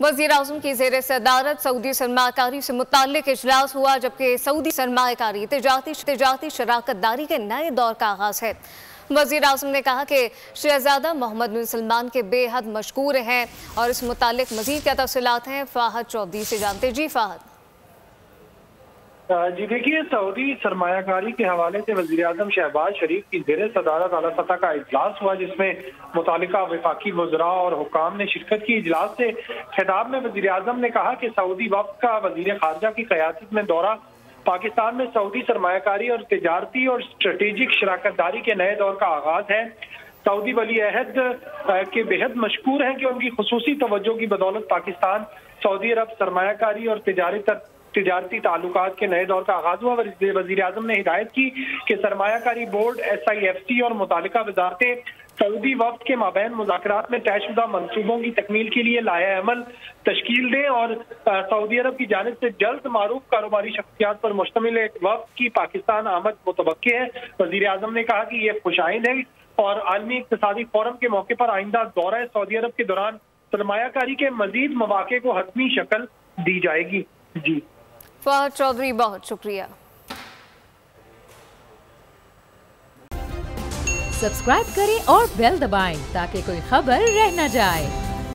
वज़ीर-ए-आज़म की ज़ेर सदारत सऊदी सरमाकारी से मुताल्लिक इजलास हुआ, जबकि सऊदी सरमाकारी तिजारती शराकत दारी के नए दौर का आगाज़ है। वज़ीर-ए-आज़म ने कहा कि शहज़ादा मोहम्मद बिन सलमान के बेहद मशकूर हैं और इस मुताल्लिक मज़ीद क्या तफ़सीलात हैं फ़ाहद चौधरी से जानते। जी फ़ाहद। जी देखिए, सऊदी सरमायाकारी के हवाले से वज़ीर-ए-आज़म शहबाज शरीफ की ज़ेर सदारत आला सतह का इजलास हुआ, जिसमें मुतालिका वफाकी वज़रा और हुक्काम ने शिरकत की। इजलास से खिताब में वज़ीर-ए-आज़म ने कहा कि सऊदी वफ़द का वज़ीर ख़ारजा की क़यादत में दौरा पाकिस्तान में सऊदी सरमायाकारी और तिजारती और स्ट्रेटेजिक शराकत दारी के नए दौर का आगाज़ है। सऊदी वली अहद के बेहद मशकूर हैं कि उनकी खुसूसी तवज्जो की बदौलत पाकिस्तान सऊदी अरब सरमायाकारी और तिजारती ताल्लुकात के नए दौर का आगाज हुआ। वज़ीर-ए-आज़म ने हिदायत की कि सरमायाकारी बोर्ड, SIFC और मुतालिका वज़ारतें सऊदी वफ़द के माबैन मुज़ाकरात में तयशुदा मंसूबों की तकमील के लिए लाए अमल तश्कील दें और सऊदी अरब की जानिब से जल्द मारूफ कारोबारी शख्सियात पर मुश्तमिल एक वफ़द की पाकिस्तान आमद मुतवक्की है। वज़ीर-ए-आज़म ने कहा कि ये खुशाइंद है और आलमी इक़्तिसादी फोरम के मौके पर आइंदा दौरा सऊदी अरब के दौरान सरमायाकारी के मजीद मौक़े को हतमी शक्ल दी जाएगी। जी फ़ाहद चौधरी, बहुत शुक्रिया। सब्सक्राइब करें और बेल दबाएं ताकि कोई खबर रह न जाए।